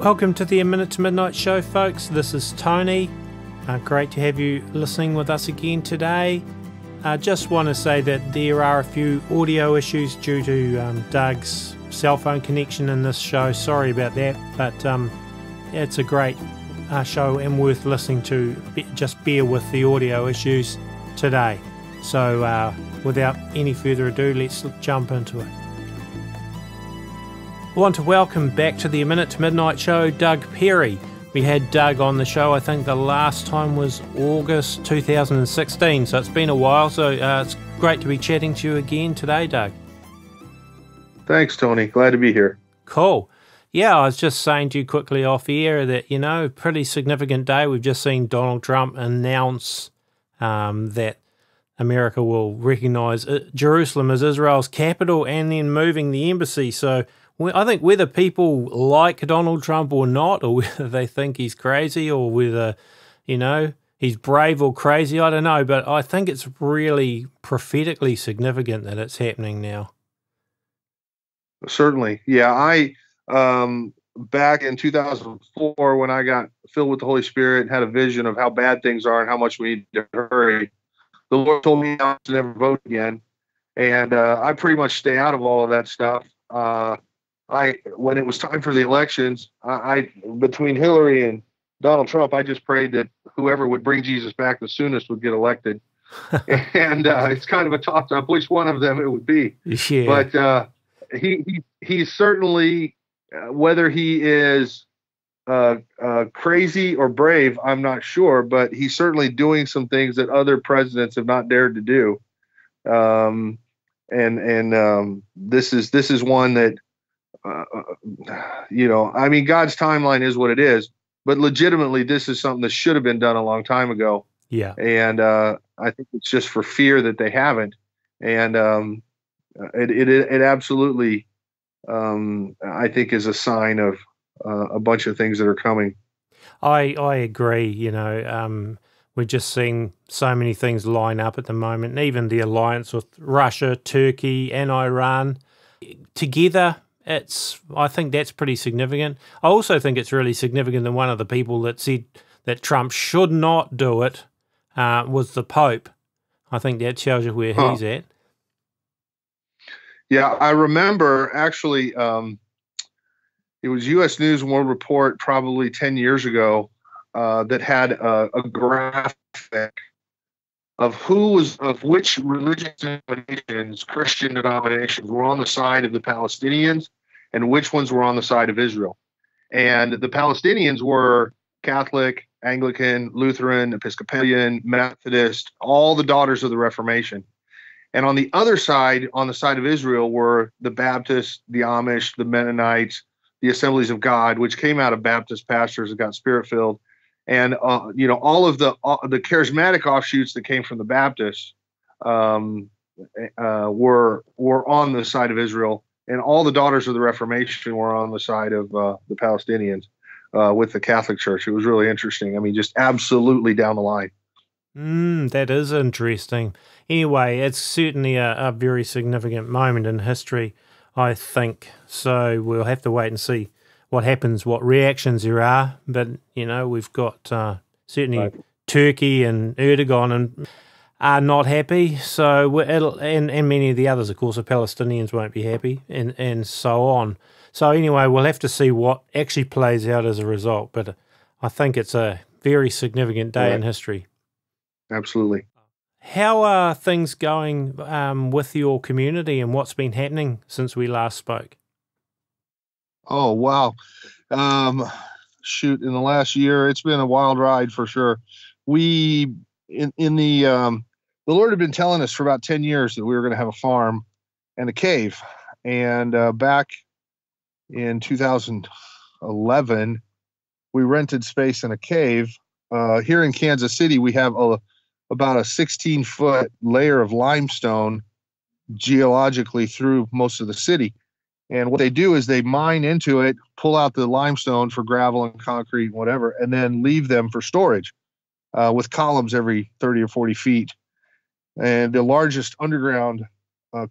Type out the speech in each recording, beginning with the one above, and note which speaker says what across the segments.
Speaker 1: Welcome to the A Minute to Midnight Show, folks. This is Tony. Great to have you listening with us again today. Just want to say that there are a few audio issues due to Doug's cell phone connection in this show. Sorry about that, but it's a great show and worth listening to. Just bear with the audio issues today. So without any further ado, let's jump into it. I want to welcome back to the A Minute to Midnight Show, Doug Perry. We had Doug on the show, I think the last time was August 2016, so it's been a while, so it's great to be chatting to you again today, Doug.
Speaker 2: Thanks, Tony. Glad to be here.
Speaker 1: Cool. Yeah, I was just saying to you quickly off air that, you know, pretty significant day. We've just seen Donald Trump announce that America will recognize Jerusalem as Israel's capital and then moving the embassy. So I think whether people like Donald Trump or not, or whether they think he's crazy, or whether, you know, he's brave or crazy, I don't know. But I think it's really prophetically significant that it's happening now.
Speaker 2: Certainly. Yeah, I back in 2004, when I got filled with the Holy Spirit and had a vision of how bad things are and how much we need to hurry, the Lord told me not to never vote again. And I pretty much stay out of all of that stuff. When it was time for the elections, I between Hillary and Donald Trump, I just prayed that whoever would bring Jesus back the soonest would get elected. And it's kind of a toss-up which one of them it would be.
Speaker 1: Yeah.
Speaker 2: But he's certainly, whether he is crazy or brave, I'm not sure, but he's certainly doing some things that other presidents have not dared to do. This is one that, you know, I mean, God's timeline is what it is, but legitimately, this is something that should have been done a long time ago.
Speaker 1: Yeah.
Speaker 2: And I think it's just for fear that they haven't. And it absolutely, I think, is a sign of a bunch of things that are coming.
Speaker 1: I agree. You know, we're just seeing so many things line up at the moment, and even the alliance with Russia, Turkey, and Iran together. I think that's pretty significant. I also think it's really significant that one of the people that said that Trump should not do it was the Pope. I think that tells you where he's at.
Speaker 2: Yeah, I remember actually, it was U.S. News and World Report probably 10 years ago that had a graphic of which religious denominations, Christian denominations, were on the side of the Palestinians and which ones were on the side of Israel. And the Palestinians were Catholic, Anglican, Lutheran, Episcopalian, Methodist, all the daughters of the Reformation. And on the other side, on the side of Israel, were the Baptists, the Amish, the Mennonites, the Assemblies of God, which came out of Baptist pastors that got spirit-filled. And, you know, all of the charismatic offshoots that came from the Baptists were on the side of Israel, and all the daughters of the Reformation were on the side of the Palestinians with the Catholic Church. It was really interesting. I mean, just absolutely down the line.
Speaker 1: That is interesting. Anyway, it's certainly a very significant moment in history, I think. So we'll have to wait and see what happens, what reactions there are. But, you know, we've got certainly Turkey and Erdogan are not happy. So and many of the others, of course, the Palestinians won't be happy and so on. So anyway, we'll have to see what actually plays out as a result. But I think it's a very significant day in history.
Speaker 2: Absolutely.
Speaker 1: How are things going with your community and what's been happening since we last spoke?
Speaker 2: Oh, wow. Shoot, in the last year, it's been a wild ride for sure. The Lord had been telling us for about 10 years that we were going to have a farm and a cave. And back in 2011, we rented space in a cave. Here in Kansas City, we have about a 16-foot layer of limestone geologically through most of the city. And what they do is they mine into it, pull out the limestone for gravel and concrete and whatever, and then leave them for storage with columns every 30 or 40 feet. And the largest underground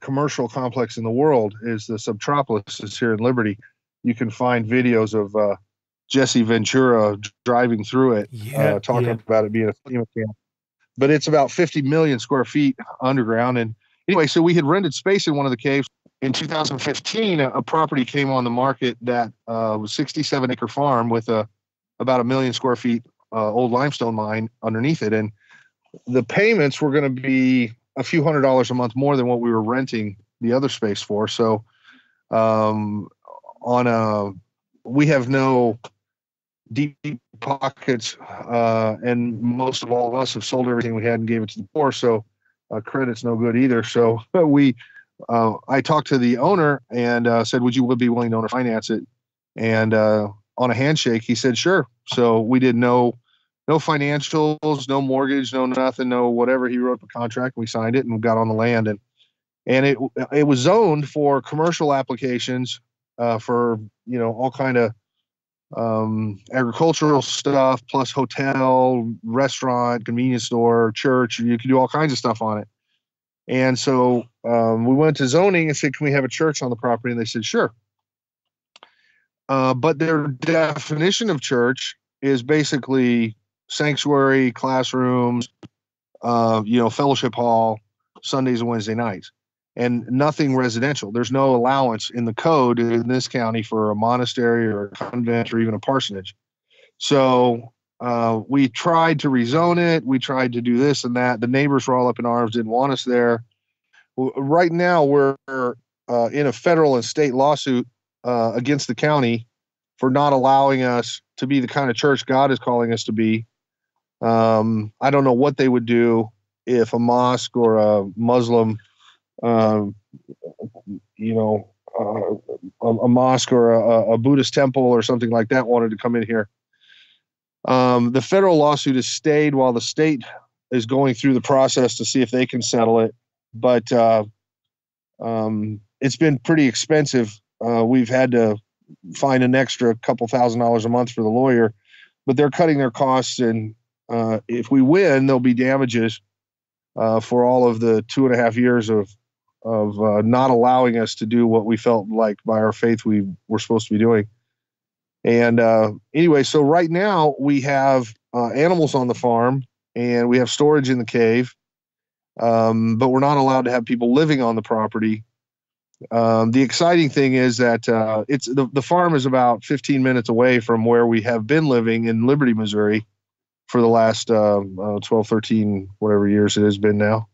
Speaker 2: commercial complex in the world is the Subtropolis. It's here in Liberty. You can find videos of Jesse Ventura driving through it, talking about it being a FEMA camp. But it's about 50 million square feet underground. And anyway, so we had rented space in one of the caves. In 2015, a property came on the market that was 67-acre farm with about 1 million square feet old limestone mine underneath it. And the payments were going to be a few $100s a month more than what we were renting the other space for. So we have no deep pockets, and most of all of us have sold everything we had and gave it to the poor. So credit's no good either. So I talked to the owner and said, would you be willing to owner finance it? And on a handshake, he said, sure. So we did no financials, no mortgage, no nothing, no whatever. He wrote the contract, we signed it, and we got on the land. And it was zoned for commercial applications, for, all kind of agricultural stuff, plus hotel, restaurant, convenience store, church. You can do all kinds of stuff on it. And so we went to zoning and said, can we have a church on the property? And they said, sure. But their definition of church is basically sanctuary, classrooms, fellowship hall, Sundays and Wednesday nights, and nothing residential. There's no allowance in the code in this county for a monastery or a convent or even a parsonage. So we tried to rezone it. We tried to do this and that. The neighbors were all up in arms, didn't want us there. Right now, we're in a federal and state lawsuit against the county for not allowing us to be the kind of church God is calling us to be. I don't know what they would do if a mosque or a Muslim, a mosque or a Buddhist temple or something like that wanted to come in here. The federal lawsuit has stayed while the state is going through the process to see if they can settle it. But it's been pretty expensive. We've had to find an extra couple $1,000s a month for the lawyer, but they're cutting their costs. And if we win, there'll be damages for all of the 2.5 years of not allowing us to do what we felt like by our faith we were supposed to be doing. And anyway, so right now we have animals on the farm and we have storage in the cave, but we're not allowed to have people living on the property. The exciting thing is that the farm is about 15 minutes away from where we have been living in Liberty, Missouri for the last 12, 13, whatever years it has been now,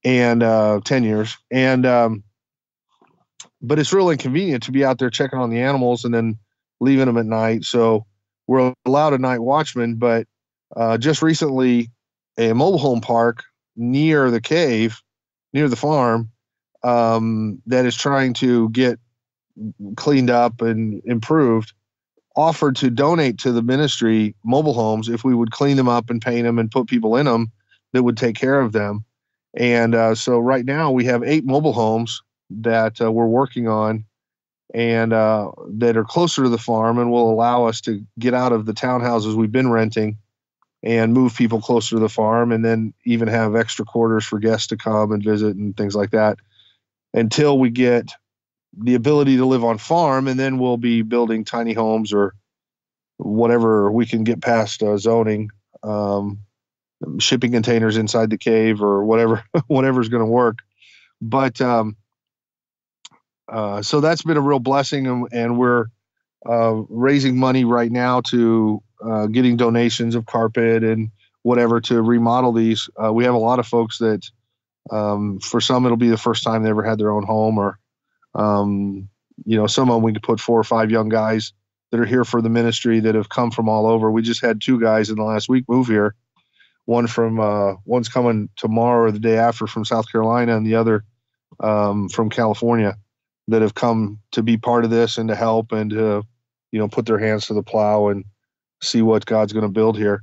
Speaker 2: and 10 years. And but it's real inconvenient to be out there checking on the animals and then leaving them at night. So we're allowed a night watchman, but just recently a mobile home park near the cave, near the farm, that is trying to get cleaned up and improved, offered to donate to the ministry mobile homes if we would clean them up and paint them and put people in them that would take care of them. And so right now we have 8 mobile homes that we're working on and that are closer to the farm and will allow us to get out of the townhouses we've been renting and move people closer to the farm, and then even have extra quarters for guests to come and visit and things like that until we get the ability to live on farm. And then we'll be building tiny homes or whatever we can get past zoning, shipping containers inside the cave or whatever's going to work. But so that's been a real blessing, and we're raising money right now to getting donations of carpet and whatever to remodel these. We have a lot of folks that for some it'll be the first time they ever had their own home, or some of them we could put 4 or 5 young guys that are here for the ministry that have come from all over. We just had 2 guys in the last week move here. One's coming tomorrow or the day after from South Carolina, and the other from California, that have come to be part of this and to help and to, put their hands to the plow and see what God's going to build here.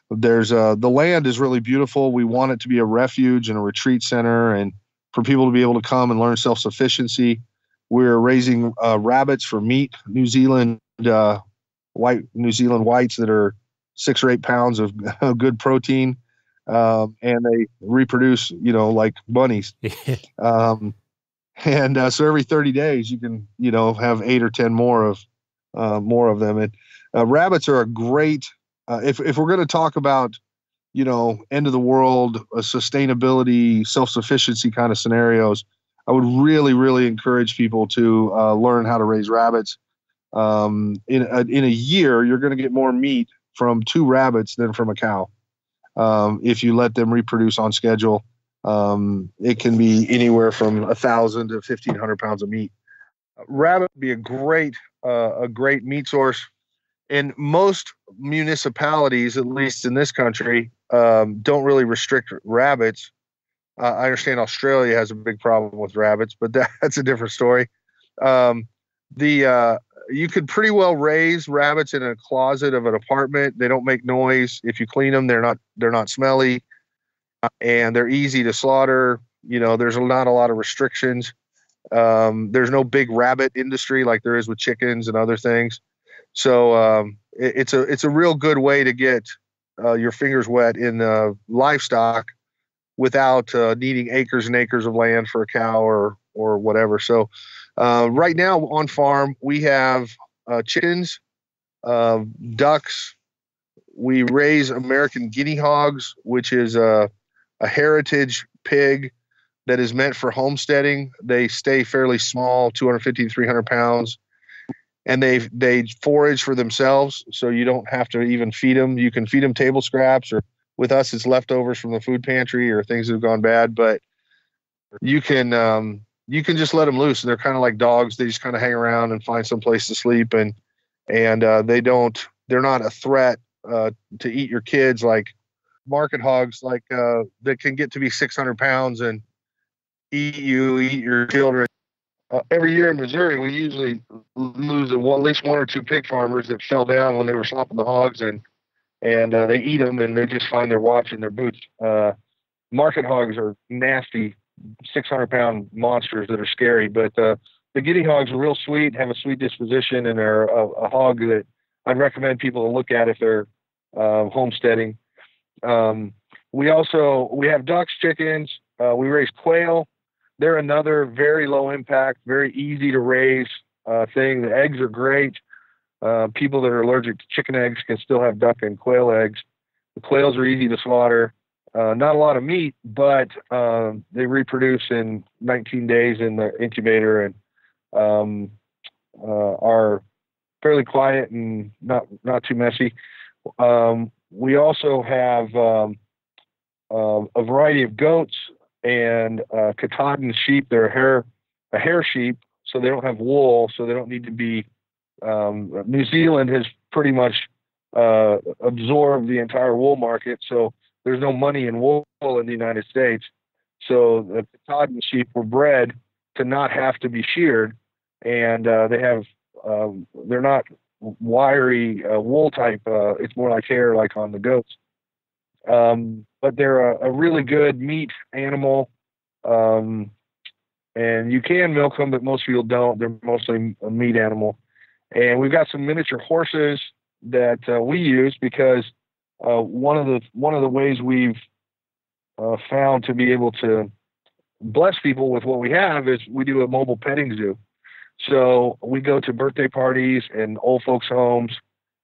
Speaker 2: There's the land is really beautiful. We want it to be a refuge and a retreat center, and for people to be able to come and learn self-sufficiency. We're raising rabbits for meat, New Zealand whites that are 6 or 8 pounds of good protein, and they reproduce, like bunnies. And so every 30 days you can, have 8 or 10 more of them. And Rabbits are a great, if we're going to talk about, end of the world, sustainability, self-sufficiency kind of scenarios, I would really, really encourage people to learn how to raise rabbits. In a year, you're going to get more meat from 2 rabbits than from a cow. If you let them reproduce on schedule, it can be anywhere from 1,000 to 1,500 pounds of meat. Rabbit would be a great meat source. And most municipalities, at least in this country, don't really restrict rabbits. I understand Australia has a big problem with rabbits, but that's a different story. You could pretty well raise rabbits in a closet of an apartment. They don't make noise. If you clean them, they're not smelly, and they're easy to slaughter. There's not a lot of restrictions. There's no big rabbit industry like there is with chickens and other things. So it's a real good way to get your fingers wet in livestock without needing acres and acres of land for a cow or whatever. So right now on farm we have chickens, ducks. We raise American guinea hogs, which is a heritage pig that is meant for homesteading. They stay fairly small, 250 to 300 pounds. And they forage for themselves, so you don't have to even feed them. You can feed them table scraps, or with us, it's leftovers from the food pantry or things that have gone bad. But you can just let them loose. They're kind of like dogs. They just kind of hang around and find some place to sleep, and they're not a threat to eat your kids like market hogs, like that can get to be 600 pounds and eat your children. Every year in Missouri, we usually lose at least 1 or 2 pig farmers that fell down when they were slopping the hogs, and they eat them, and they just find their watch in their boots. Market hogs are nasty, 600-pound monsters that are scary, but the guinea hogs are real sweet, have a sweet disposition, and they're a hog that I'd recommend people to look at if they're homesteading. We have ducks, chickens. We raise quail. They're another very low impact, very easy to raise thing. The eggs are great. People that are allergic to chicken eggs can still have duck and quail eggs. The quails are easy to slaughter. Not a lot of meat, but they reproduce in 19 days in the incubator and are fairly quiet and not too messy. We also have a variety of goats and Katahdin sheep. They're a hair sheep, so they don't have wool, so they don't need to be. New Zealand has pretty much absorbed the entire wool market, so there's no money in wool in the United States. So the Katahdin sheep were bred to not have to be sheared, and they're not wiry wool type. It's more like hair, like on the goats. But they're a really good meat animal, and you can milk them, but most people don't. They're mostly a meat animal. And we've got some miniature horses that we use because one of the ways we've found to be able to bless people with what we have is we do a mobile petting zoo. So we go to birthday parties and old folks' homes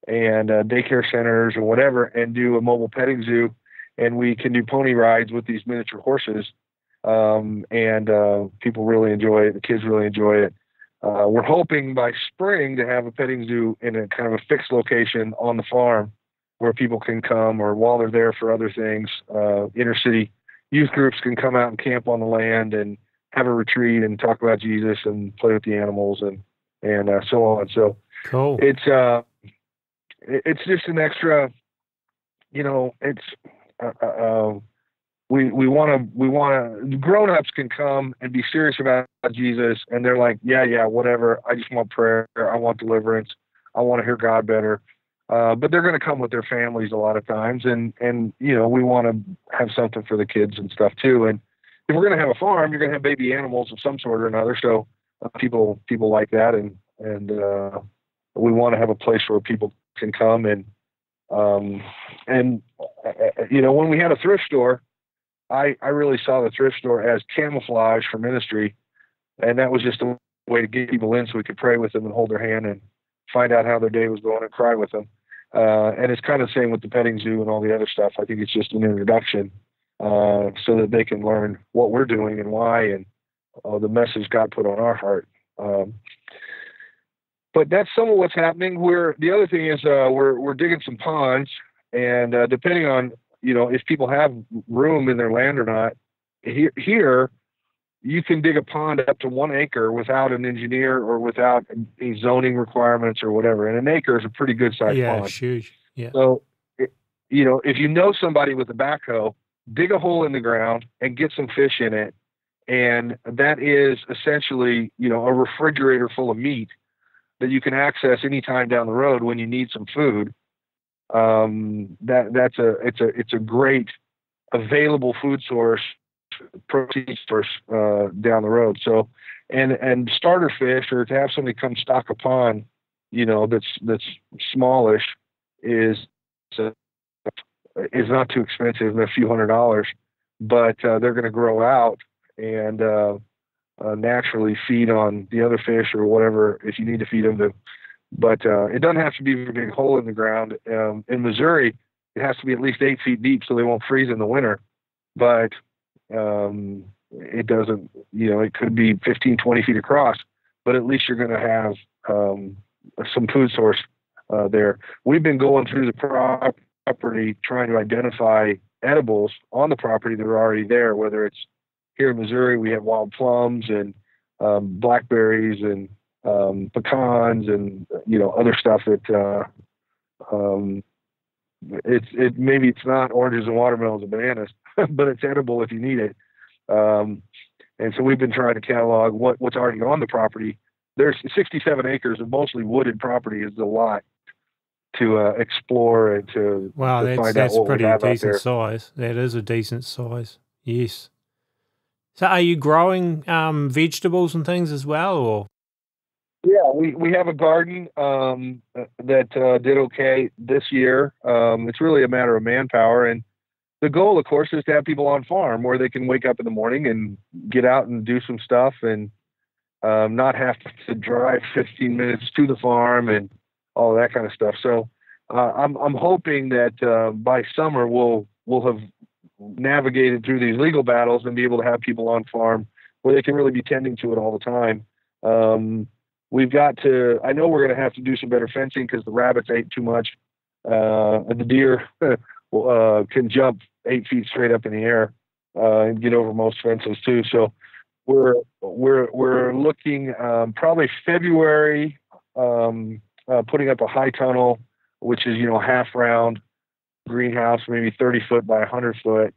Speaker 2: and daycare centers or whatever and do a mobile petting zoo. And we can do pony rides with these miniature horses. And people really enjoy it. The kids really enjoy it. We're hoping by spring to have a petting zoo in a kind of a fixed location on the farm where people can come, or while they're there for other things. Inner city youth groups can come out and camp on the land and have a retreat and talk about Jesus and play with the animals and so on. So
Speaker 1: cool.
Speaker 2: It's just an extra, it's, we want to, grown-ups can come and be serious about Jesus, and they're like, yeah, whatever. I just want prayer. I want deliverance. I want to hear God better. But they're going to come with their families a lot of times, and we want to have something for the kids and stuff too. And if we're going to have a farm, you're going to have baby animals of some sort or another. So people like that, and we want to have a place where people can come and when we had a thrift store, I really saw the thrift store as camouflage for ministry, and that was just a way to get people in so we could pray with them and hold their hand find out how their day was going, and cry with them. And it's kind of the same with the petting zoo and all the other stuff. I think it's just an introduction so that they can learn what we're doing and why, and the message God put on our heart. But that's some of what's happening. The other thing is we're digging some ponds, and depending on if people have room in their land or not, here you can dig a pond up to 1 acre without an engineer or without any zoning requirements or whatever. And an acre is a pretty good sized pond.
Speaker 1: Yeah, huge. Yeah.
Speaker 2: So, if you know somebody with a backhoe, dig a hole in the ground and get some fish in it. And that is essentially, a refrigerator full of meat that you can access anytime down the road when you need some food. It's a great available food source, protein source down the road. So, and starter fish, or to have somebody come stock a pond, that's smallish, is not too expensive, a few $100s, but they're going to grow out and naturally feed on the other fish or whatever if you need to feed them to. But it doesn't have to be a big hole in the ground. In Missouri, it has to be at least 8 feet deep so they won't freeze in the winter. But it doesn't, it could be 15, 20 feet across, but at least you're going to have some food source there. We've been going through the property trying to identify edibles on the property that are already there, whether it's here in Missouri, we have wild plums and blackberries and pecans and other stuff that maybe it's not oranges and watermelons and bananas, but it's edible if you need it. And so we've been trying to catalog what's already on the property. There's 67 acres of mostly wooded property. Is a lot to explore and to find out what
Speaker 1: pretty
Speaker 2: we have
Speaker 1: decent
Speaker 2: out there.
Speaker 1: size. That is a decent size. Yes. So are you growing vegetables and things as well, or?
Speaker 2: Yeah, we have a garden that did okay this year. It's really a matter of manpower, and the goal, of course, is to have people on farm where they can wake up in the morning and get out and do some stuff, and not have to drive 15 minutes to the farm and all that kind of stuff. So I'm hoping that by summer we'll have navigated through these legal battles and be able to have people on farm where they can really be tending to it all the time. We've got to, I know we're going to have to do some better fencing because the rabbits ate too much. And the deer can jump 8 feet straight up in the air and get over most fences too. So we're looking probably February, putting up a high tunnel, which is, half round greenhouse, maybe 30 foot by 100 foot.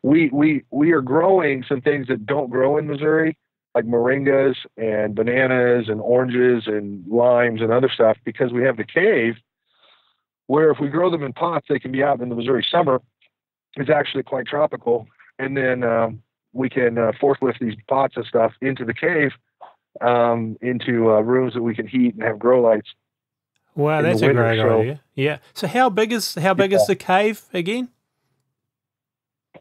Speaker 2: We are growing some things that don't grow in Missouri, like moringas and bananas and oranges and limes and other stuff, because we have the cave where if we grow them in pots, they can be out in the Missouri summer. It's actually quite tropical. And then we can forklift these pots and stuff into the cave, into rooms that we can heat and have grow lights.
Speaker 1: Wow, that's a great idea. Yeah. So how big is the cave again?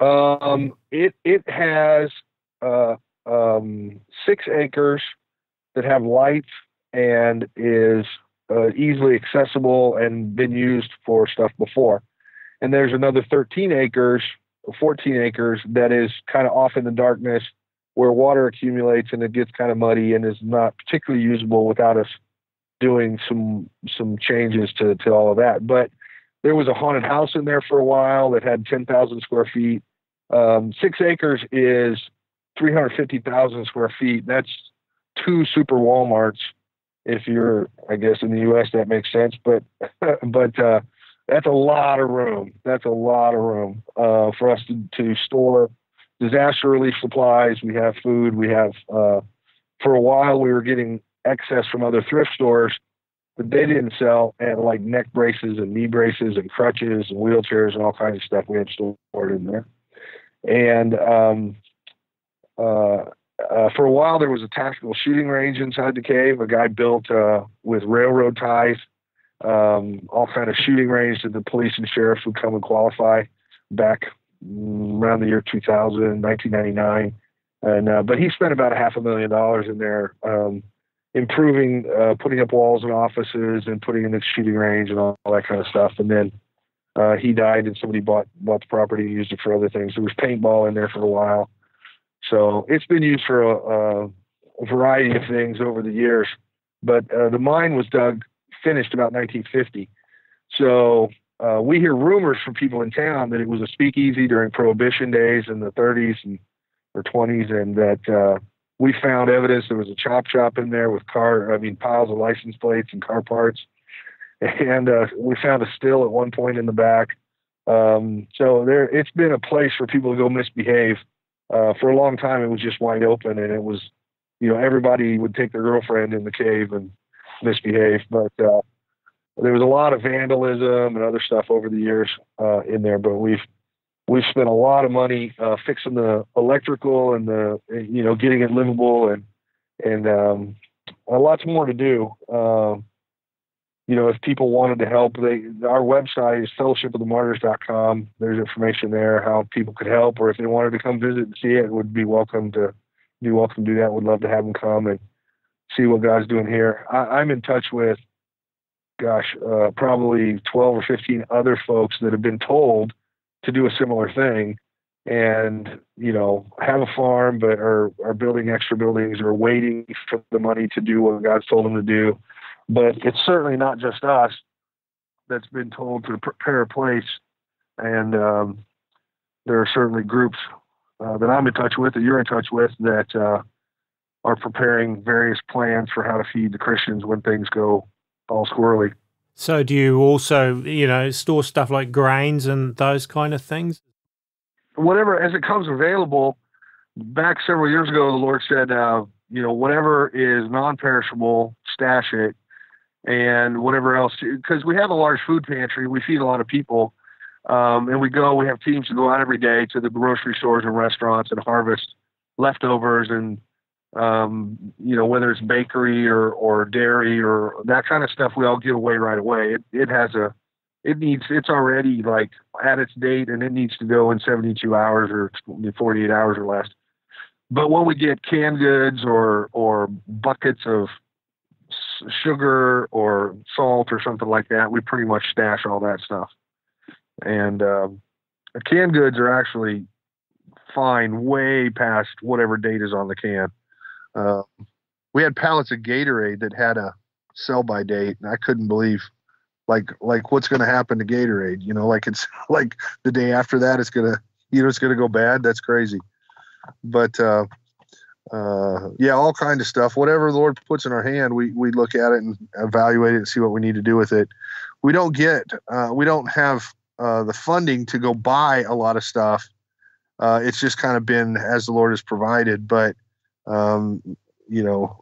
Speaker 2: It has 6 acres that have lights and is easily accessible and been used for stuff before. And there's another 13 acres, 14 acres that is kind of off in the darkness where water accumulates and it gets kind of muddy and is not particularly usable without us doing some changes to all of that. But there was a haunted house in there for a while that had 10,000 square feet. 6 acres is 350,000 square feet. That's 2 super Walmarts. If you're, I guess, in the U.S., that makes sense. But that's a lot of room. That's a lot of room for us to store disaster relief supplies. We have food. We have, for a while, we were getting excess from other thrift stores that they didn't sell, and like neck braces and knee braces and crutches and wheelchairs and all kinds of stuff we had stored in there. And for a while, there was a tactical shooting range inside the cave. A guy built with railroad ties, all kind of shooting range that the police and sheriffs would come and qualify back around the year 2000, 1999. And but he spent about $500,000 in there improving, putting up walls and offices and putting in the shooting range and all that kind of stuff. And then he died, and somebody bought the property and used it for other things. There was paintball in there for a while. So it's been used for a variety of things over the years. But the mine was finished about 1950. So we hear rumors from people in town that it was a speakeasy during Prohibition days in the 30s or 20s, and that we found evidence there was a chop shop in there with piles of license plates and car parts. And we found a still at one point in the back. So it's been a place for people to go misbehave. For a long time, it was just wide open, and it was, everybody would take their girlfriend in the cave and misbehave. But there was a lot of vandalism and other stuff over the years in there. But we've spent a lot of money fixing the electrical and getting it livable, and lots more to do. If people wanted to help, our website is fellowshipofthemartyrs.com. There's information there how people could help, or if they wanted to come visit and see it, would be welcome to do that. Would love to have them come and see what God's doing here. I'm in touch with, probably 12 or 15 other folks that have been told to do a similar thing, and have a farm, but are building extra buildings or waiting for the money to do what God's told them to do. But it's certainly not just us that's been told to prepare a place. And there are certainly groups that I'm in touch with, that you're in touch with, that are preparing various plans for how to feed the Christians when things go all squirrely.
Speaker 1: So do you also, store stuff like grains and those kind of things?
Speaker 2: Whatever, as it comes available. Back several years ago, the Lord said, whatever is non-perishable, stash it. And whatever else, because we have a large food pantry, we feed a lot of people, and we have teams that go out every day to the grocery stores and restaurants and harvest leftovers, and whether it's bakery or dairy or that kind of stuff, we all give away right away. It's already like at its date, and it needs to go in 72 hours or 48 hours or less. But when we get canned goods or buckets of sugar or salt or something like that, we pretty much stash all that stuff. And canned goods are actually fine way past whatever date is on the can. We had pallets of Gatorade that had a sell-by date, and I couldn't believe like what's going to happen to Gatorade. It's like the day after that it's gonna go bad. That's crazy. But all kind of stuff. Whatever the Lord puts in our hand, we look at it and evaluate it and see what we need to do with it. We don't have the funding to go buy a lot of stuff. It's just kind of been as the Lord has provided. But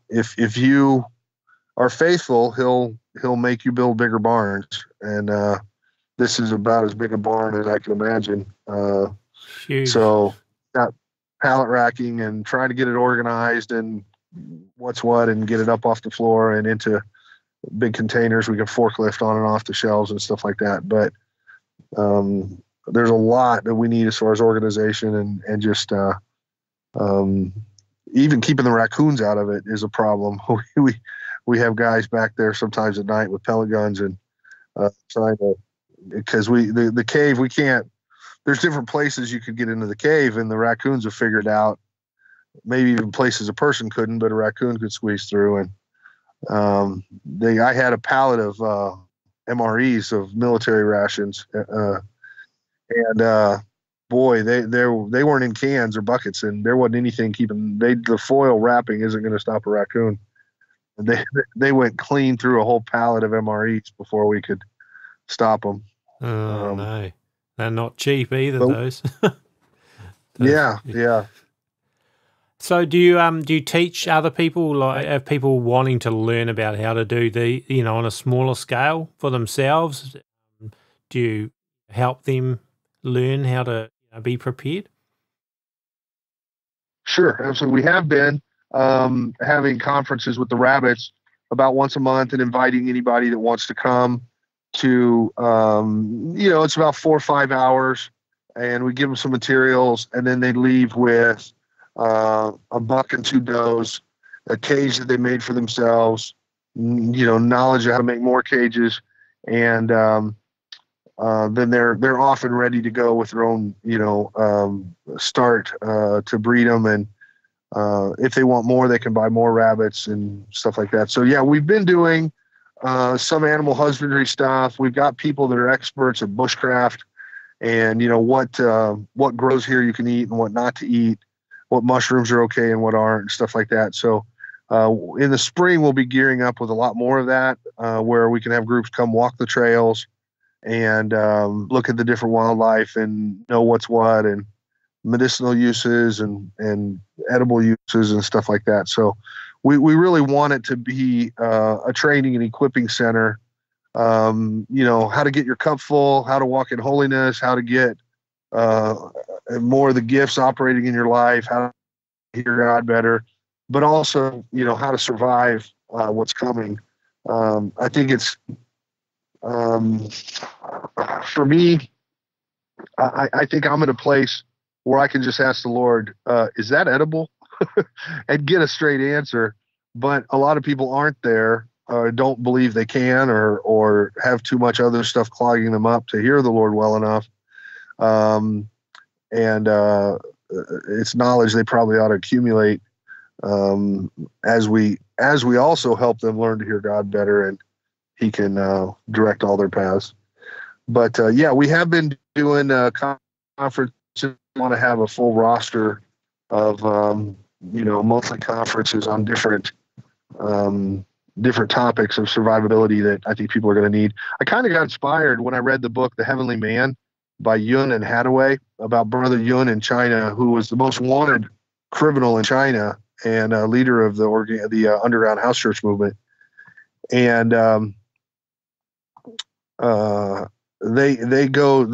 Speaker 2: if you are faithful, He'll make you build bigger barns. And this is about as big a barn as I can imagine. So got pallet racking and trying to get it organized and what's what, and get it up off the floor and into big containers we can forklift on and off the shelves and stuff like that. But there's a lot that we need as far as organization, and just even keeping the raccoons out of it is a problem. We have guys back there sometimes at night with pellet guns and trying to, because the cave, we can't. There's different places you could get into the cave, and the raccoons have figured out maybe even places a person couldn't, but a raccoon could squeeze through. And I had a pallet of MREs, of military rations, and boy, they weren't in cans or buckets, and there wasn't anything keeping. The foil wrapping isn't going to stop a raccoon. And they went clean through a whole pallet of MREs before we could stop them.
Speaker 1: Oh no. They're not cheap either, those.
Speaker 2: Yeah.
Speaker 1: So do you teach other people, like have people wanting to learn about how to do on a smaller scale for themselves? Do you help them learn how to be prepared?
Speaker 2: Sure, absolutely. We have been having conferences with the rabbits about once a month, and inviting anybody that wants to come to, it's about 4 or 5 hours, and we give them some materials, and then they leave with a buck and 2 does, a cage that they made for themselves, knowledge of how to make more cages, and then they're often ready to go with their own, start to breed them. And if they want more, they can buy more rabbits and stuff like that. So yeah, we've been doing some animal husbandry stuff. We've got people that are experts at bushcraft, and what grows here you can eat and what not to eat, what mushrooms are okay and what aren't, and stuff like that. So in the spring, we'll be gearing up with a lot more of that, where we can have groups come walk the trails and look at the different wildlife and know what's what, and medicinal uses and edible uses and stuff like that. So we really want it to be a training and equipping center. How to get your cup full, how to walk in holiness, how to get more of the gifts operating in your life, how to hear God better, but also, how to survive what's coming. I think it's, for me, I think I'm at a place where I can just ask the Lord, is that edible? And get a straight answer. But a lot of people aren't there, don't believe they can, or have too much other stuff clogging them up to hear the Lord well enough. It's knowledge they probably ought to accumulate, as we also help them learn to hear God better, and He can direct all their paths. But yeah, we have been doing conferences. Want to have a full roster of monthly conferences on different topics of survivability that I think people are going to need. I kind of got inspired when I read the book The Heavenly Man by Yun and Hathaway, about Brother Yun in China, who was the most wanted criminal in China and a leader of the underground house church movement. And the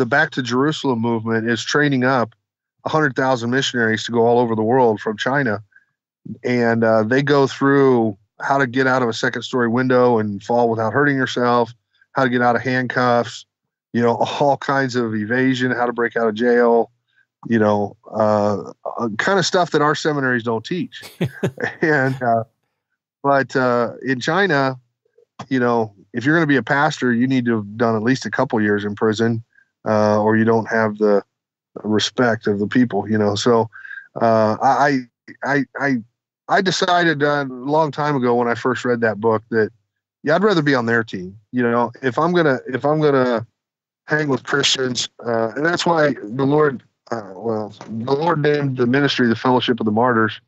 Speaker 2: Back to Jerusalem movement is training up 100,000 missionaries to go all over the world from China. And they go through how to get out of a second-story window and fall without hurting yourself, how to get out of handcuffs, all kinds of evasion, how to break out of jail, kind of stuff that our seminaries don't teach. But in China, if you're going to be a pastor, you need to have done at least a couple years in prison, or you don't have the respect of the people, So I decided a long time ago when I first read that book that, I'd rather be on their team. If I'm gonna hang with Christians, and that's why the Lord named the ministry the Fellowship of the Martyrs,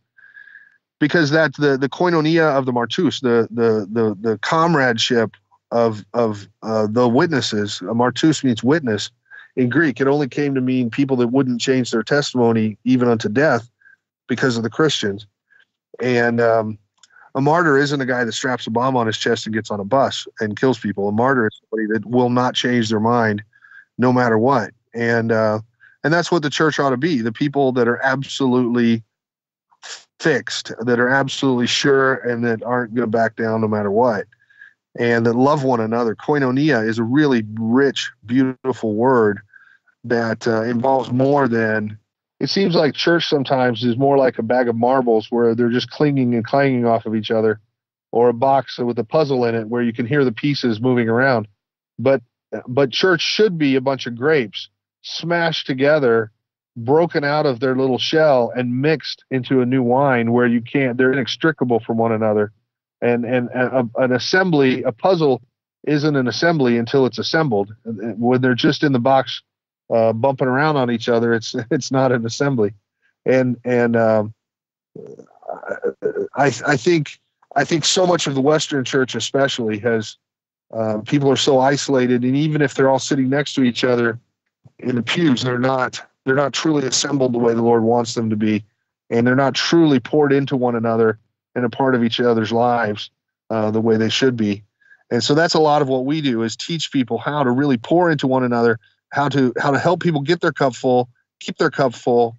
Speaker 2: because that's the koinonia of the martus, the comradeship of the witnesses. Martus means witness in Greek. It only came to mean people that wouldn't change their testimony even unto death because of the Christians. And a martyr isn't a guy that straps a bomb on his chest and gets on a bus and kills people. A martyr is somebody that will not change their mind no matter what. And that's what the church ought to be. The people that are absolutely fixed, that are absolutely sure, and that aren't going to back down no matter what, and that love one another. Koinonia is a really rich, beautiful word that involves more than, it seems like church sometimes is more like a bag of marbles where they're just clinging and clanging off of each other, or a box with a puzzle in it where you can hear the pieces moving around. But church should be a bunch of grapes smashed together, broken out of their little shell and mixed into a new wine where they're inextricable from one another. And an assembly, a puzzle isn't an assembly until it's assembled. When they're just in the box bumping around on each other, it's not an assembly. And I think so much of the Western church especially has, people are so isolated, and even if they're all sitting next to each other in the pews, they're not truly assembled the way the Lord wants them to be, and they're not truly poured into one another and a part of each other's lives the way they should be. And so that's a lot of what we do, is teach people how to really pour into one another, how to help people get their cup full, keep their cup full,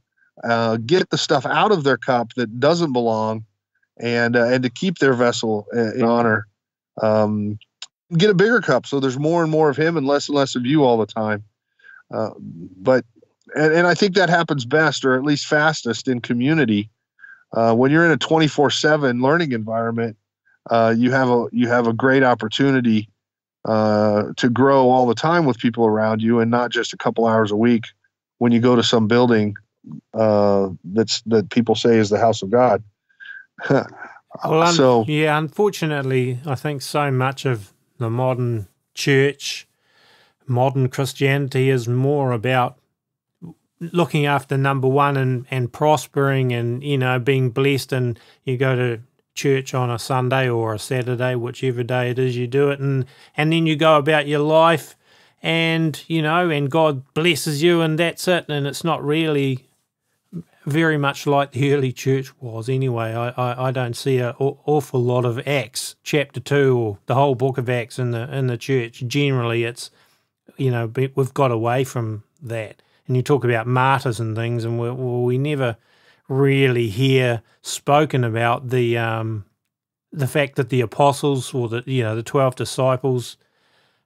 Speaker 2: get the stuff out of their cup that doesn't belong, and to keep their vessel in honor. Get a bigger cup so there's more and more of Him and less of you all the time. But I think that happens best, or at least fastest, in community, When you're in a 24/7 learning environment, you have a great opportunity to grow all the time with people around you, and not just a couple hours a week when you go to some building that people say is the house of God.
Speaker 1: Well, yeah, unfortunately, I think so much of the modern church, modern Christianity is more about looking after number one and prospering and, being blessed, and you go to church on a Sunday or a Saturday, whichever day it is you do it, and then you go about your life and, and God blesses you and that's it, and it's not really very much like the early church was anyway. I don't see an awful lot of Acts chapter 2 or the whole book of Acts in the church. Generally, it's, we've got away from that. And you talk about martyrs and things, and we never really hear spoken about the fact that the apostles or the 12 disciples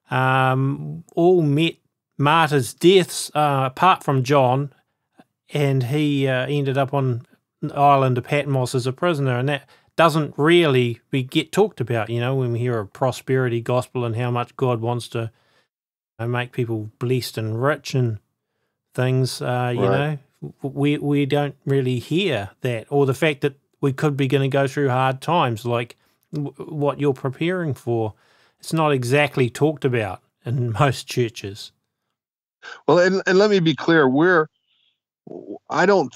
Speaker 1: all met martyrs' deaths, apart from John. And he ended up on the island of Patmos as a prisoner, and that doesn't really get talked about, when we hear a prosperity gospel and how much God wants to make people blessed and rich and things,
Speaker 2: Right.
Speaker 1: we don't really hear that, or the fact that we could be going to go through hard times like what you're preparing for. It's not exactly talked about in most churches.
Speaker 2: Well, and let me be clear, I don't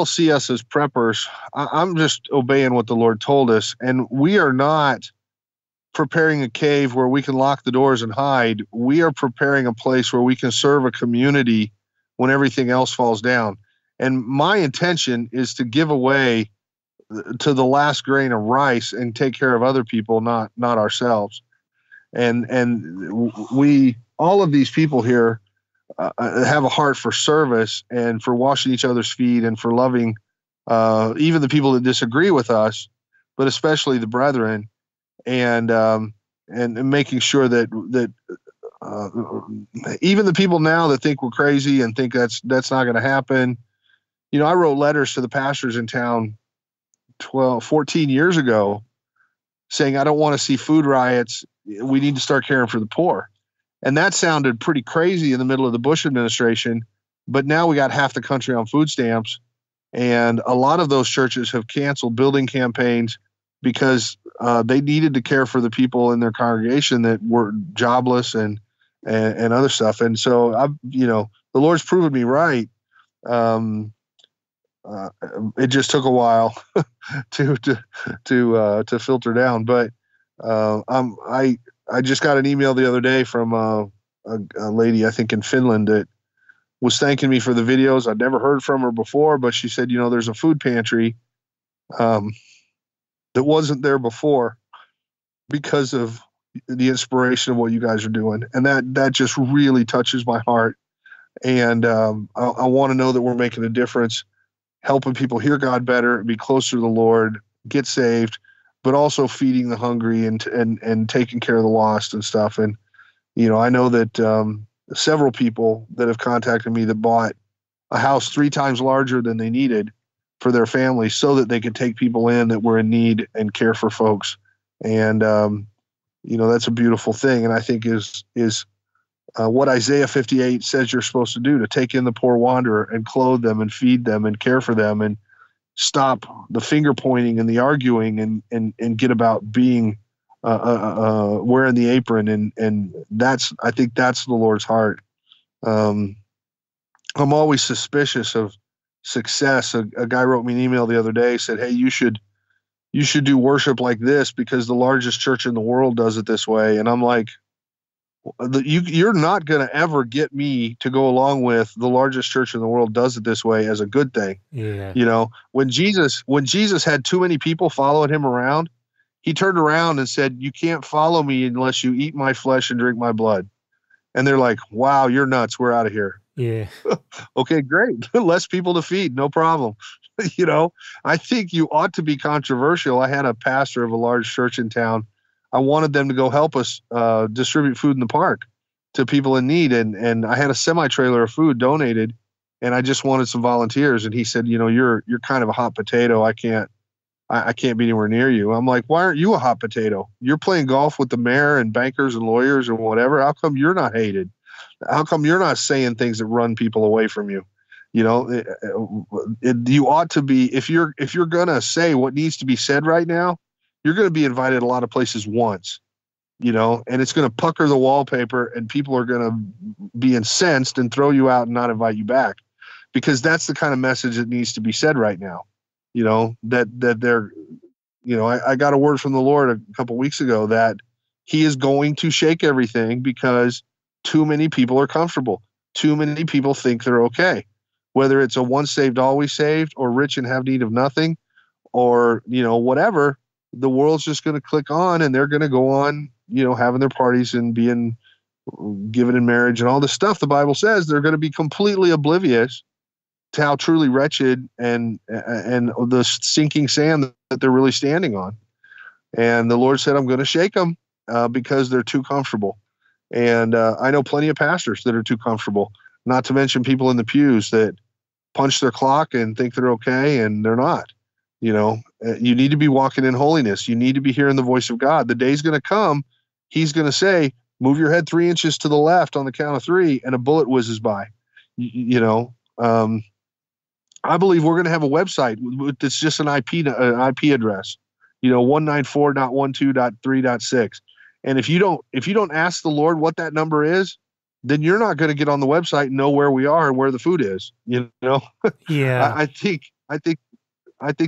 Speaker 2: see us as preppers. I'm just obeying what the Lord told us, and we are not preparing a cave where we can lock the doors and hide. We are preparing a place where we can serve a community when everything else falls down. And my intention is to give away to the last grain of rice and take care of other people, not ourselves. And we, all of these people here, have a heart for service and for washing each other's feet and for loving even the people that disagree with us, but especially the brethren, and making sure that even the people now that think we're crazy and think that's not going to happen. I wrote letters to the pastors in town 14 years ago saying, I don't want to see food riots. We need to start caring for the poor. And that sounded pretty crazy in the middle of the Bush administration, but now we got half the country on food stamps, and a lot of those churches have canceled building campaigns because they needed to care for the people in their congregation that were jobless and other stuff. And so the Lord's proven me right. It just took a while to filter down, but I just got an email the other day from a lady, I think in Finland, that was thanking me for the videos. I'd never heard from her before, but she said, there's a food pantry that wasn't there before because of the inspiration of what you guys are doing. And that just really touches my heart. And I want to know that we're making a difference, helping people hear God better, be closer to the Lord, get saved, but also feeding the hungry and taking care of the lost and stuff. And, I know that several people that have contacted me that bought a house 3 times larger than they needed for their family so that they could take people in that were in need and care for folks. And, that's a beautiful thing. And I think is what Isaiah 58 says you're supposed to do, to take in the poor wanderer and clothe them and feed them and care for them and stop the finger pointing and the arguing and get about being wearing the apron. And I think that's the Lord's heart. I'm always suspicious of success. A guy wrote me an email the other day, said, hey, you should do worship like this because the largest church in the world does it this way. And I'm like, you're not going to ever get me to go along with the largest church in the world does it this way as a good thing.
Speaker 1: Yeah.
Speaker 2: When Jesus had too many people following him around, he turned around and said, you can't follow me unless you eat my flesh and drink my blood. And they're like, wow, you're nuts. We're out of here.
Speaker 1: Yeah.
Speaker 2: Okay, great. Less people to feed. No problem. I think you ought to be controversial. I had a pastor of a large church in town. I wanted them to go help us distribute food in the park to people in need. And I had a semi-trailer of food donated. and I just wanted some volunteers. And he said, you're kind of a hot potato. I can't be anywhere near you. I'm like, why aren't you a hot potato? You're playing golf with the mayor and bankers and lawyers and whatever. How come you're not hated? How come you're not saying things that run people away from you? You ought to be, if you're going to say what needs to be said right now, you're going to be invited a lot of places once, and it's going to pucker the wallpaper, and people are going to be incensed and throw you out and not invite you back, because that's the kind of message that needs to be said right now. That they're, I got a word from the Lord a couple weeks ago that he is going to shake everything because too many people are comfortable. Too many people think they're okay, whether it's a once saved, always saved, or rich and have need of nothing, or, whatever. The world's just going to click on, and they're going to go on, having their parties and being given in marriage and all this stuff. The Bible says they're going to be completely oblivious to how truly wretched and the sinking sand that they're really standing on. And the Lord said, I'm going to shake them because they're too comfortable. And I know plenty of pastors that are too comfortable, not to mention people in the pews that punch their clock and think they're okay, and they're not. You need to be walking in holiness. You need to be hearing the voice of God. The day's going to come. He's going to say, move your head 3 inches to the left on the count of 3, and a bullet whizzes by. I believe we're going to have a website that's just an IP address, 194.12.3.6. And if you don't ask the Lord what that number is, then you're not going to get on the website and know where we are and where the food is.
Speaker 1: Yeah.
Speaker 2: I think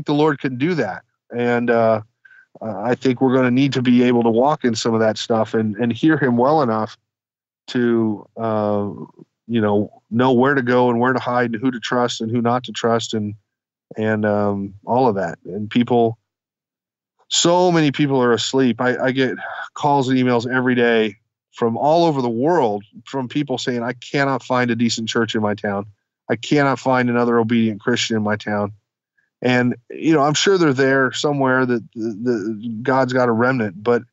Speaker 2: the Lord can do that. And I think we're going to need to be able to walk in some of that stuff and hear him well enough to, know where to go and where to hide and who to trust and who not to trust and all of that. And so many people are asleep. I get calls and emails every day from all over the world from people saying, I cannot find a decent church in my town. I cannot find another obedient Christian in my town. And, I'm sure they're there somewhere that the God's got a remnant, but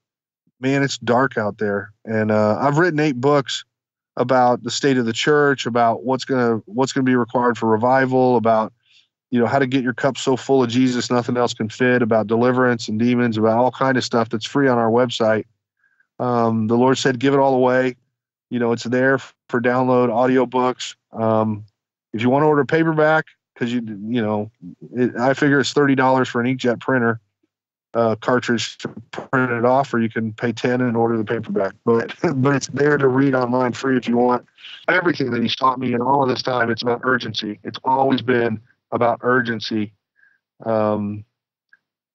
Speaker 2: man, it's dark out there. And I've written 8 books about the state of the church, about what's going to be required for revival, about, how to get your cup so full of Jesus nothing else can fit, about deliverance and demons, about all kind of stuff that's free on our website. The Lord said, give it all away. It's there for download audiobooks. If you want to order paperback, because I figure it's $30 for an inkjet printer cartridge to print it off, or you can pay $10 and order the paperback. But it's there to read online free if you want. Everything that he's taught me in all of this time, it's about urgency. It's always been about urgency. I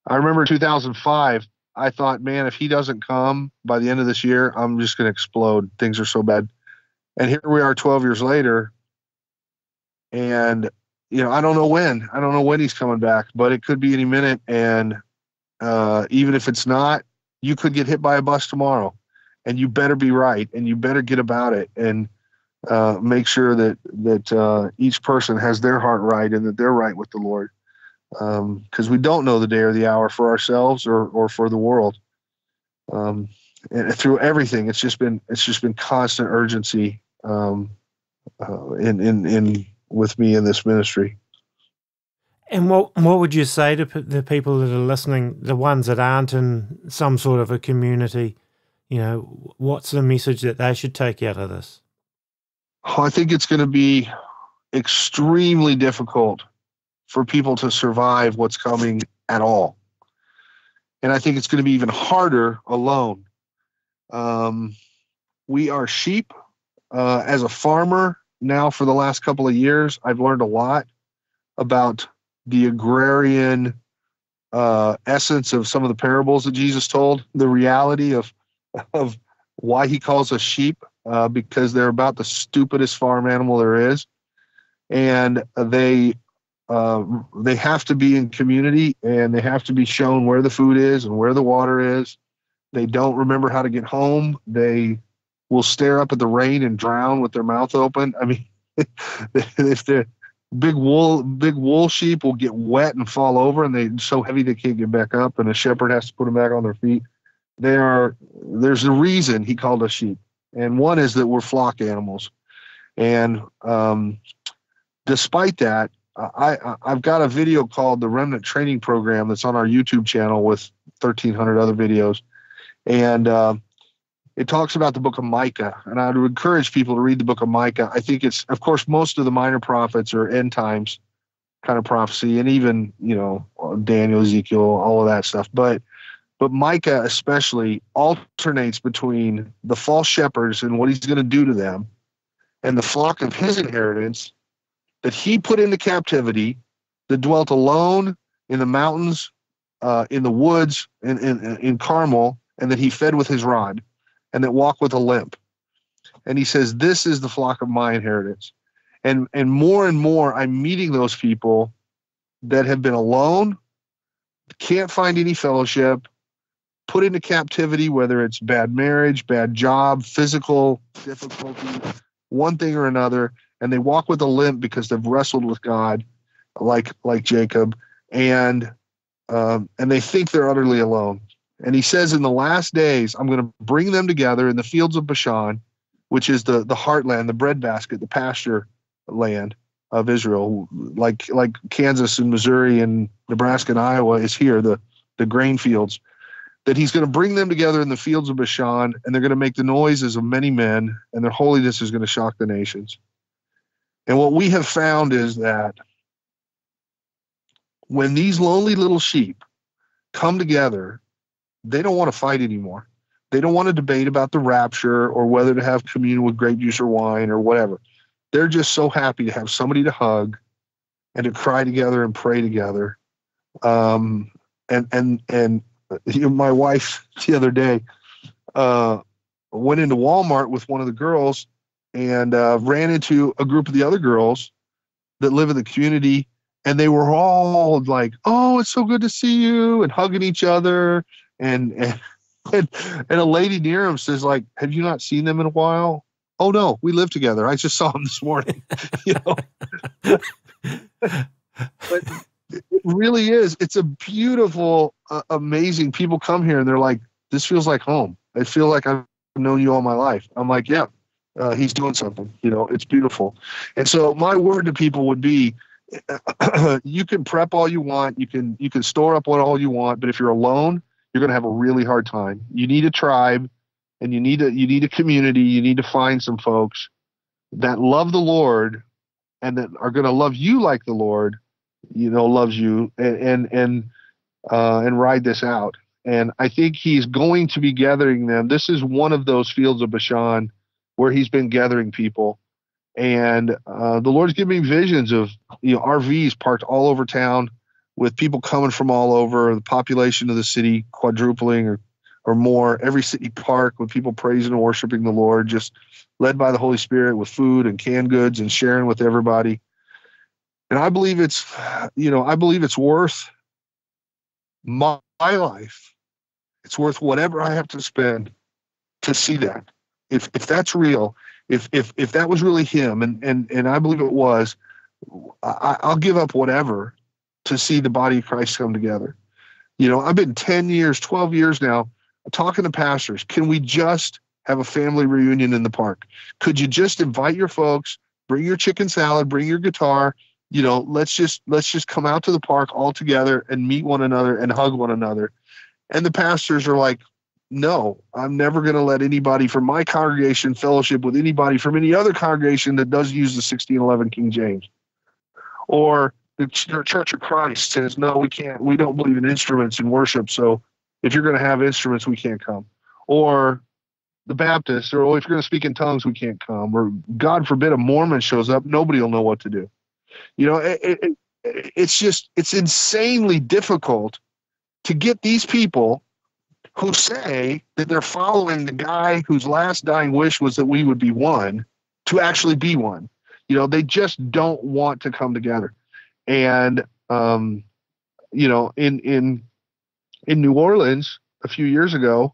Speaker 2: remember 2005. I thought, man, if he doesn't come by the end of this year, I'm just going to explode. Things are so bad. And here we are 12 years later. And, I don't know when. I don't know when he's coming back, but it could be any minute. And even if it's not, you could get hit by a bus tomorrow. And you better be right. And you better get about it. And make sure that each person has their heart right and that they're right with the Lord. Because we don't know the day or the hour for ourselves or for the world. And through everything, it's just been constant urgency in with me in this ministry.
Speaker 1: And what would you say to the people that are listening, the ones that aren't in some sort of a community? What's the message that they should take out of this?
Speaker 2: I think it's going to be extremely difficult for people to survive what's coming at all. And I think it's going to be even harder alone. We are sheep. As a farmer now for the last couple of years, I've learned a lot about the agrarian essence of some of the parables that Jesus told, the reality of why he calls us sheep, because they're about the stupidest farm animal there is. And they have to be in community, and they have to be shown where the food is and where the water is. They don't remember how to get home. They will stare up at the rain and drown with their mouth open. I mean, if the big wool sheep will get wet and fall over, and they're so heavy they can't get back up, and a shepherd has to put them back on their feet. There's a reason he called us sheep. And one is that we're flock animals. And despite that, I've got a video called the Remnant Training Program that's on our YouTube channel with 1,300 other videos. And it talks about the book of Micah. And I would encourage people to read the book of Micah. I think it's, of course, most of the minor prophets are end times kind of prophecy, and even, Daniel, Ezekiel, all of that stuff. But Micah especially alternates between the false shepherds and what he's going to do to them and the flock of his inheritance that he put into captivity, that dwelt alone in the mountains, in the woods, in Carmel, and that he fed with his rod, and that walked with a limp. And he says, this is the flock of my inheritance. And more, I'm meeting those people that have been alone, can't find any fellowship, put into captivity, whether it's bad marriage, bad job, physical difficulty, one thing or another, and they walk with a limp because they've wrestled with God, like Jacob, and they think they're utterly alone. And he says, in the last days, I'm going to bring them together in the fields of Bashan, which is the heartland, the breadbasket, the pasture land of Israel, like Kansas and Missouri and Nebraska and Iowa is here, the grain fields. That he's going to bring them together in the fields of Bashan, and they're going to make the noises of many men, and their holiness is going to shock the nations. And what we have found is that when these lonely little sheep come together, they don't want to fight anymore. They don't want to debate about the rapture or whether to have communion with grape juice or wine or whatever. They're just so happy to have somebody to hug and to cry together and pray together. My wife the other day went into Walmart with one of the girls and ran into a group of the other girls that live in the community, and they were all like, "Oh, it's so good to see you," and hugging each other. And a lady near him says, like, "Have you not seen them in a while?" "Oh no, we live together. I just saw them this morning." But it really is. It's a beautiful, amazing. People come here and they're like, "This feels like home. I feel like I've known you all my life." I'm like, "Yeah, he's doing something." It's beautiful. And so my word to people would be, you can prep all you want. You can store up all you want. But if you're alone, you're going to have a really hard time. You need a tribe, and you need a community. You need to find some folks that love the Lord and that are going to love you like the Lord, loves you, and ride this out. And I think he's going to be gathering them. This is one of those fields of Bashan where he's been gathering people. And the Lord's giving me visions of RVs parked all over town with people coming from all over, the population of the city quadrupling or more, every city park with people praising and worshiping the Lord, just led by the Holy Spirit with food and canned goods and sharing with everybody. And I believe it's worth my life. It's worth whatever I have to spend to see that. If that's real, if that was really him, and I believe it was, I'll give up whatever to see the body of Christ come together. I've been 10 years, 12 years now talking to pastors. Can we just have a family reunion in the park? Could you just invite your folks, bring your chicken salad, bring your guitar, let's just come out to the park all together and meet one another and hug one another. And the pastors are like, "No, I'm never going to let anybody from my congregation fellowship with anybody from any other congregation that does use the 1611 King James." Or the Church of Christ says, "No, we can't. We don't believe in instruments in worship. So if you're going to have instruments, we can't come." Or the Baptists, or if you're going to speak in tongues, we can't come. Or God forbid a Mormon shows up, nobody will know what to do. It's insanely difficult to get these people who say that they're following the guy whose last dying wish was that we would be one to actually be one. They just don't want to come together. And, in New Orleans a few years ago,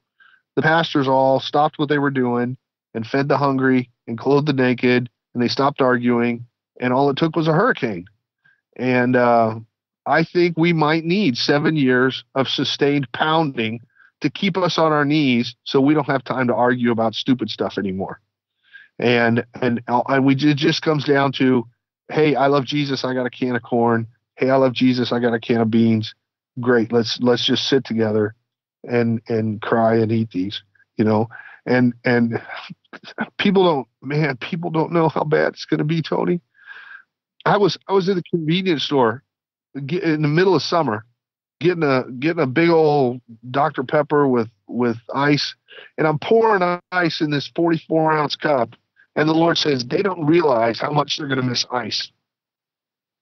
Speaker 2: the pastors all stopped what they were doing and fed the hungry and clothed the naked, and they stopped arguing, and all it took was a hurricane. And I think we might need 7 years of sustained pounding to keep us on our knees so we don't have time to argue about stupid stuff anymore. And it just comes down to, Hey, I love Jesus. I got a can of corn. Hey, I love Jesus. I got a can of beans. Great. Let's just sit together and cry and eat these, you know. And people don't know how bad it's going to be, Tony. I was in the convenience store in the middle of summer, getting a big old Dr. Pepper with ice, and I'm pouring ice in this 44-ounce cup, and the Lord says they don't realize how much they're going to miss ice.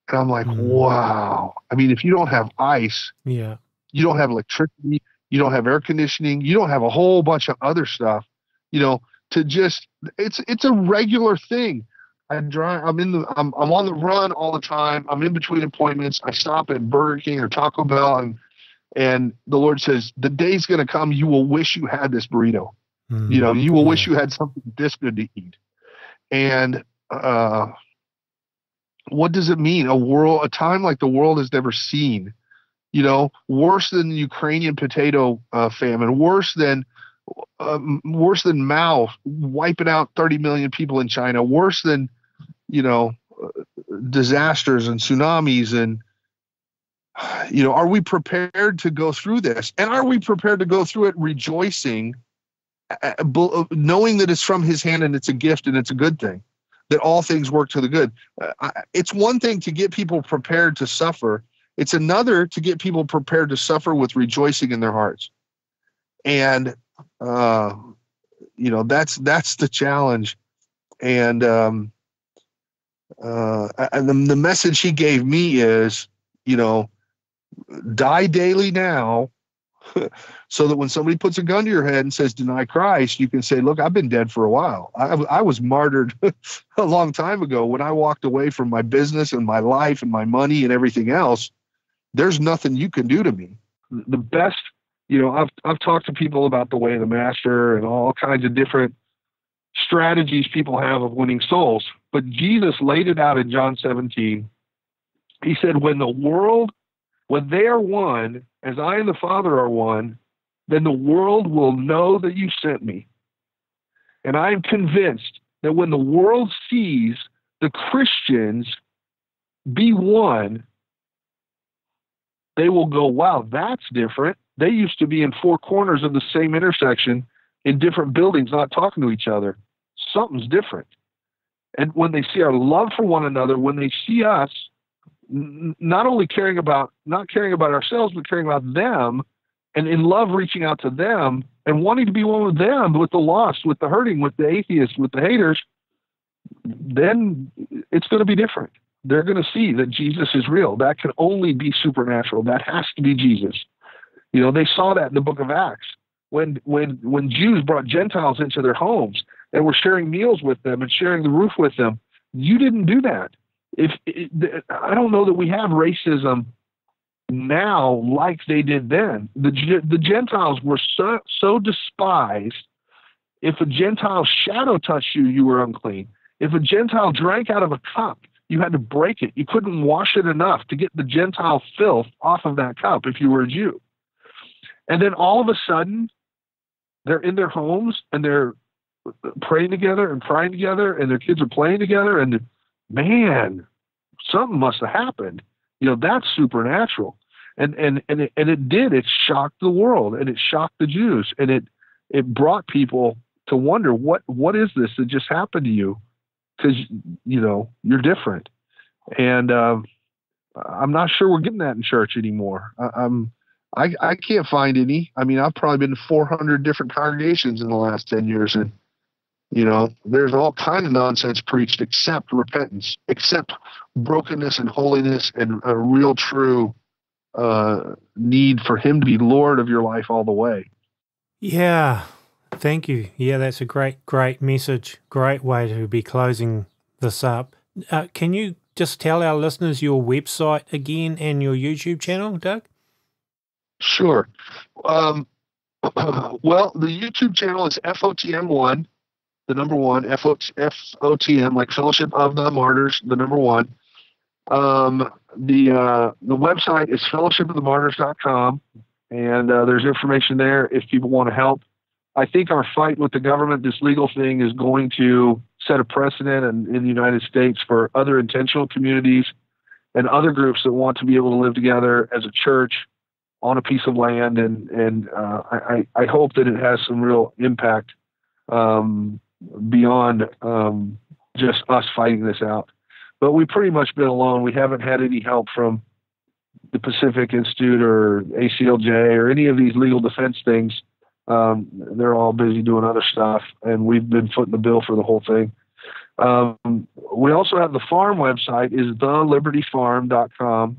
Speaker 2: And I'm like, wow. I mean, if you don't have ice,
Speaker 1: yeah,
Speaker 2: you don't have electricity, you don't have air conditioning, you don't have a whole bunch of other stuff, you know, to just it's a regular thing. I'm on the run all the time. I'm in between appointments. I stop at Burger King or Taco Bell, and the Lord says, the day's going to come you will wish you had this burrito. You know, you will wish you had something this good to eat. And what does it mean? A time like the world has never seen, you know, worse than the Ukrainian potato famine, worse than Mao wiping out 30 million people in China, worse than, you know, disasters and tsunamis. And, you know, are we prepared to go through this? And are we prepared to go through it rejoicing, knowing that it's from his hand and it's a gift and it's a good thing, that all things work to the good? It's one thing to get people prepared to suffer. It's another to get people prepared to suffer with rejoicing in their hearts. And, you know, that's the challenge. And the message he gave me is, you know, die daily now, so that when somebody puts a gun to your head and says, deny Christ, you can say, look, I've been dead for a while. I was martyred a long time ago when I walked away from my business and my life and my money and everything else. There's nothing you can do to me. The best, you know, I've talked to people about the way of the master and all kinds of different strategies people have of winning souls. But Jesus laid it out in John 17. He said, when they are one, as I and the Father are one, then the world will know that you sent me. And I am convinced that when the world sees the Christians be one, they will go, wow, that's different. They used to be in four corners of the same intersection in different buildings, not talking to each other. Something's different. And when they see our love for one another, when they see us not only caring about ourselves, but caring about them, and in love reaching out to them and wanting to be one with them, with the lost, with the hurting, with the atheists, with the haters, then it's going to be different. They're going to see that Jesus is real. That can only be supernatural. That has to be Jesus. You know, they saw that in the book of Acts when Jews brought Gentiles into their homes and were sharing meals with them and sharing the roof with them. You didn't do that. I don't know that we have racism now like they did then. The Gentiles were so despised. If a Gentile shadow touched you, you were unclean. If a Gentile drank out of a cup, you had to break it. You couldn't wash it enough to get the Gentile filth off of that cup if you were a Jew. And then all of a sudden, they're in their homes and they're praying together and crying together, and their kids are playing together, and man, something must have happened. You know, that's supernatural. And it did. It shocked the world, and it shocked the Jews, and it brought people to wonder, what is this that just happened to you? Because, you know, you're different. And I'm not sure we're getting that in church anymore. I can't find any. I mean, I've probably been to 400 different congregations in the last 10 years, and you know, there's all kind of nonsense preached except repentance, except brokenness and holiness and a real true need for him to be Lord of your life all the way.
Speaker 1: Yeah, thank you. Yeah, that's a great message. Great way to be closing this up. Can you just tell our listeners your website again and your YouTube channel, Doug?
Speaker 2: Sure. Well, the YouTube channel is FOTM1. The number one, FOTM, like Fellowship of the Martyrs, the number one. The website is fellowshipofthemartyrs.com, and there's information there if people want to help. I think our fight with the government, this legal thing, is going to set a precedent in the United States for other intentional communities and other groups that want to be able to live together as a church on a piece of land. And I hope that it has some real impact beyond just us fighting this out. But we've pretty much been alone. We haven't had any help from the Pacific Institute or ACLJ or any of these legal defense things. They're all busy doing other stuff, and we've been footing the bill for the whole thing. We also have the farm website is thelibertyfarm.com,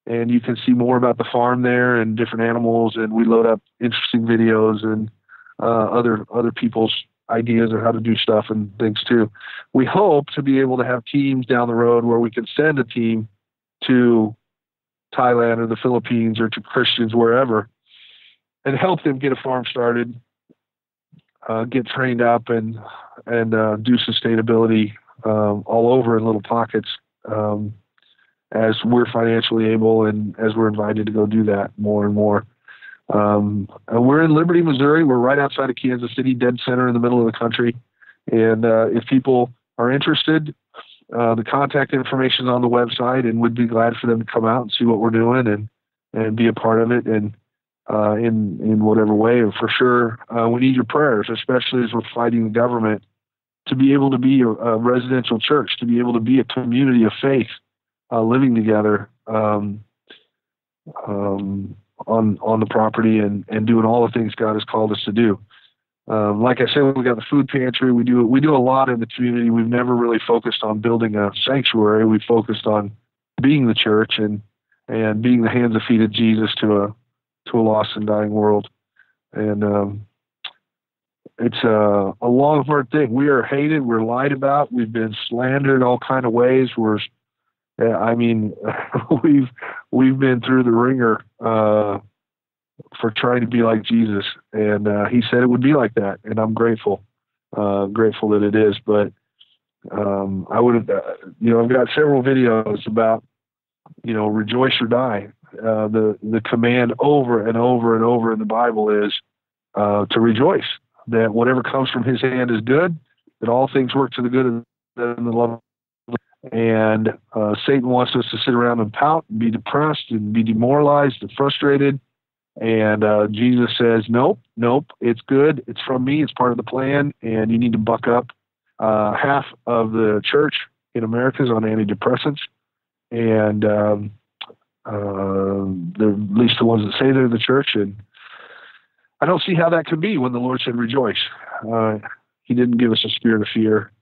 Speaker 2: and you can see more about the farm there and different animals, and we load up interesting videos and other people's ideas of how to do stuff and things too. We hope to be able to have teams down the road where we can send a team to Thailand or the Philippines or to Christians wherever and help them get a farm started, get trained up and do sustainability all over in little pockets as we're financially able and as we're invited to go do that more and more. We're in Liberty, Missouri. We're right outside of Kansas City, dead center in the middle of the country. And if people are interested, the contact information is on the website, and we'd be glad for them to come out and see what we're doing and be a part of it and in whatever way. And for sure, we need your prayers, especially as we're fighting the government, to be able to be a residential church, to be able to be a community of faith living together on the property and doing all the things God has called us to do. Like I said, we got the food pantry. We do a lot in the community. We've never really focused on building a sanctuary. We focused on being the church and being the hands and feet of Jesus to a lost and dying world. And it's a long, hard thing. We are hated. We're lied about. We've been slandered all kind of ways. We've been through the ringer for trying to be like Jesus, and he said it would be like that, and I'm grateful that it is. But I would have, I've got several videos about, rejoice or die. The command over and over and over in the Bible is to rejoice. That whatever comes from His hand is good. That all things work to the good of them that love. And Satan wants us to sit around and pout and be depressed and be demoralized and frustrated. And Jesus says, nope, it's good. It's from me. It's part of the plan. And you need to buck up. Half of the church in America is on antidepressants. And they're at least the ones that say they're the church. And I don't see how that could be when the Lord said rejoice. He didn't give us a spirit of fear.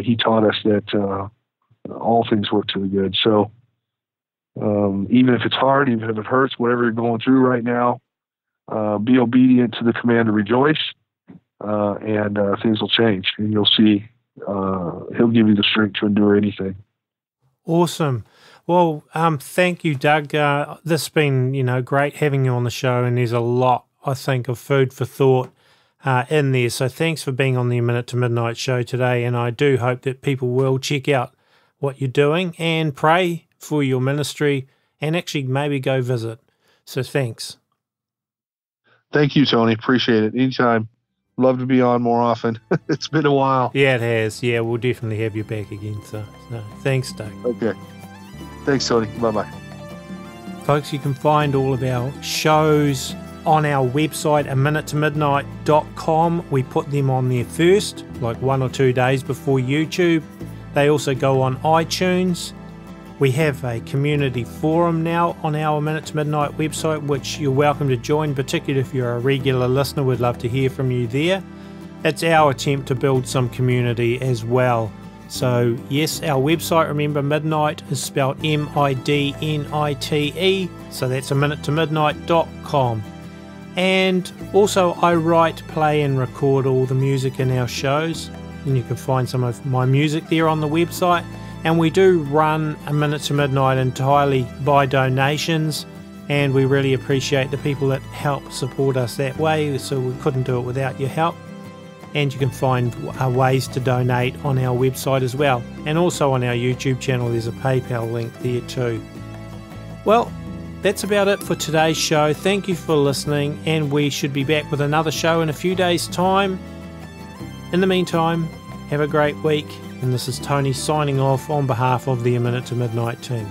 Speaker 2: He taught us that all things work to the good. So even if it's hard, even if it hurts, whatever you're going through right now, be obedient to the command to rejoice, and things will change. And you'll see He'll give you the strength to endure anything.
Speaker 1: Awesome. Well, thank you, Doug. This has been, great having you on the show, and there's a lot, I think, of food for thought in there. So thanks for being on the Minute to Midnight show today, and I do hope that people will check out what you're doing and pray for your ministry and actually maybe go visit. So thanks.
Speaker 2: Thank you, Tony. Appreciate it. Anytime. Love to be on more often. It's been a while.
Speaker 1: Yeah, it has. Yeah, we'll definitely have you back again. So thanks, Doug.
Speaker 2: Okay. Thanks, Tony. Bye-bye.
Speaker 1: Folks, you can find all of our shows on our website, aminutetomidnight.com. We put them on there first, like 1 or 2 days before YouTube. They also go on iTunes. We have a community forum now on our Minute to Midnight website, which you're welcome to join, particularly if you're a regular listener. We'd love to hear from you there. It's our attempt to build some community as well. So yes, our website, remember, Midnite is spelled Midnite. So that's aminutetomidnight.com. And also I write, play and record all the music in our shows. And you can find some of my music there on the website. And we do run A Minute to Midnight entirely by donations, and we really appreciate the people that help support us that way, so we couldn't do it without your help. And you can find ways to donate on our website as well. And also on our YouTube channel, there's a PayPal link there too. Well, that's about it for today's show. Thank you for listening, and we should be back with another show in a few days' time. In the meantime, have a great week, and this is Tony signing off on behalf of the A Minute to Midnight team.